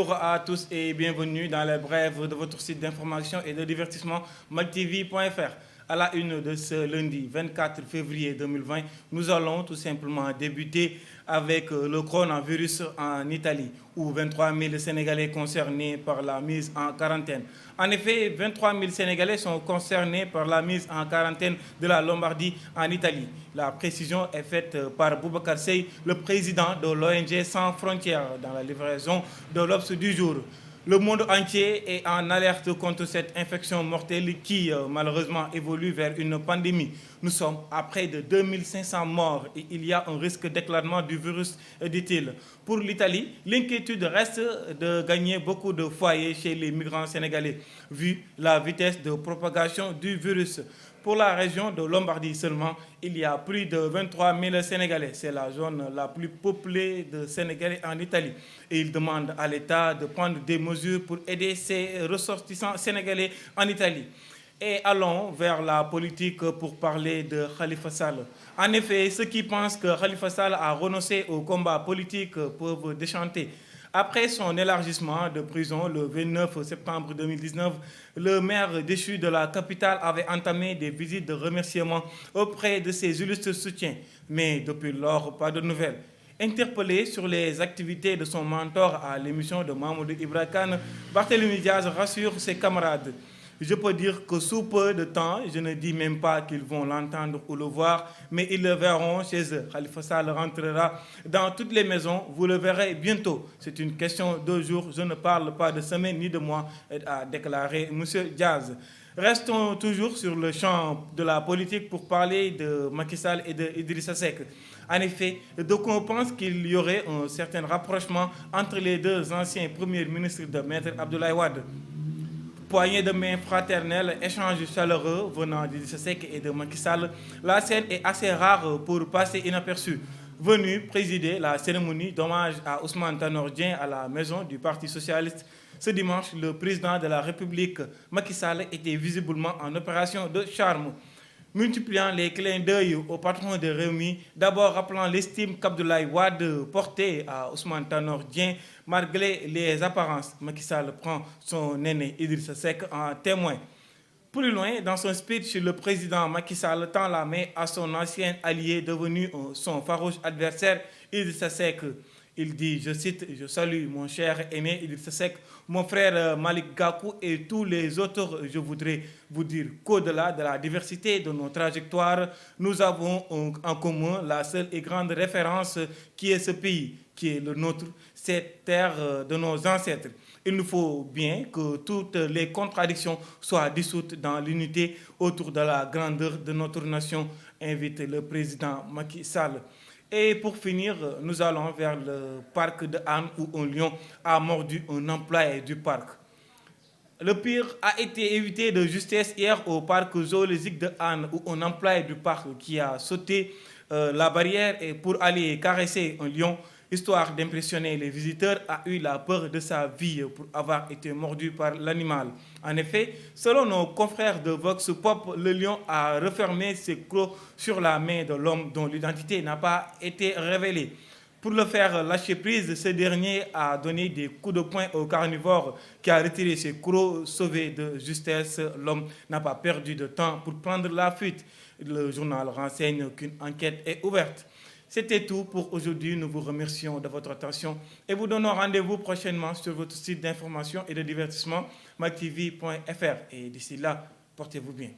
Bonjour à tous et bienvenue dans les brèves de votre site d'information et de divertissement mactv.fr. À la une de ce lundi 24 février 2020, nous allons tout simplement débuter avec le coronavirus en Italie, où 23 000 Sénégalais concernés par la mise en quarantaine. En effet, 23 000 Sénégalais sont concernés par la mise en quarantaine de la Lombardie en Italie. La précision est faite par Boubacar Seye, le président de l'ONG Sans Frontières, dans la livraison de l'Obs du jour. Le monde entier est en alerte contre cette infection mortelle qui, malheureusement, évolue vers une pandémie. Nous sommes à près de 2500 morts et il y a un risque d'éclatement du virus, dit-il. Pour l'Italie, l'inquiétude reste de gagner beaucoup de foyers chez les migrants sénégalais, vu la vitesse de propagation du virus. Pour la région de Lombardie seulement, il y a plus de 23 000 Sénégalais. C'est la zone la plus peuplée de Sénégalais en Italie. Et il demande à l'État de prendre des mesures pour aider ses ressortissants sénégalais en Italie. Et allons vers la politique pour parler de Khalifa Sall. En effet, ceux qui pensent que Khalifa Sall a renoncé au combat politique peuvent déchanter. Après son élargissement de prison le 29 septembre 2019, le maire déchu de la capitale avait entamé des visites de remerciement auprès de ses illustres soutiens. Mais depuis lors, pas de nouvelles. Interpellé sur les activités de son mentor à l'émission de Mamoudou Ibra Kane, Barthélémy Diaz rassure ses camarades. Je peux dire que sous peu de temps, je ne dis même pas qu'ils vont l'entendre ou le voir, mais ils le verront chez eux. Khalifa Sall rentrera dans toutes les maisons, vous le verrez bientôt. C'est une question de jours, je ne parle pas de semaines ni de mois, a déclaré M. Diaz. Restons toujours sur le champ de la politique pour parler de Macky Sall et d'Idrissa Seck. En effet, d'aucuns pensent qu'il y aurait un certain rapprochement entre les deux anciens premiers ministres de Maître Abdoulaye Wade. Poignée de main fraternelle, échange chaleureux venant d'Idrissa Seck et de Macky Sall, la scène est assez rare pour passer inaperçue. Venu présider la cérémonie d'hommage à Ousmane Tanor Dieng à la maison du Parti socialiste, ce dimanche, le président de la République, Macky Sall, était visiblement en opération de charme. Multipliant les clins d'œil au patron de Rewmi, d'abord rappelant l'estime qu'Abdoulaye Wade portait à Ousmane Tanor Dieng, malgré les apparences, Macky Sall prend son aîné Idrissa Seck en témoin. Plus loin, dans son speech, le président Macky Sall tend la main à son ancien allié devenu son farouche adversaire, Idrissa Seck. Il dit, je cite, « Je salue mon cher aîné Idrissa Seck, mon frère Malick Gakou et tous les autres. Je voudrais vous dire qu'au-delà de la diversité de nos trajectoires, nous avons en commun la seule et grande référence qui est ce pays, qui est le nôtre, cette terre de nos ancêtres. Il nous faut bien que toutes les contradictions soient dissoutes dans l'unité autour de la grandeur de notre nation, invite le président Macky Sall. Et pour finir, nous allons vers le parc de Hann où un lion a mordu un employé du parc. Le pire a été évité de justesse hier au parc zoologique de Hann où un employé du parc qui a sauté la barrière et pour aller caresser un lion, histoire d'impressionner les visiteurs, a eu la peur de sa vie pour avoir été mordu par l'animal. En effet, selon nos confrères de Vox Pop, le lion a refermé ses crocs sur la main de l'homme dont l'identité n'a pas été révélée. Pour le faire lâcher prise, ce dernier a donné des coups de poing au carnivore qui a retiré ses crocs. Sauvé de justesse, l'homme n'a pas perdu de temps pour prendre la fuite. Le journal renseigne qu'une enquête est ouverte. C'était tout pour aujourd'hui. Nous vous remercions de votre attention et vous donnons rendez-vous prochainement sur votre site d'information et de divertissement mactv.fr. Et d'ici là, portez-vous bien.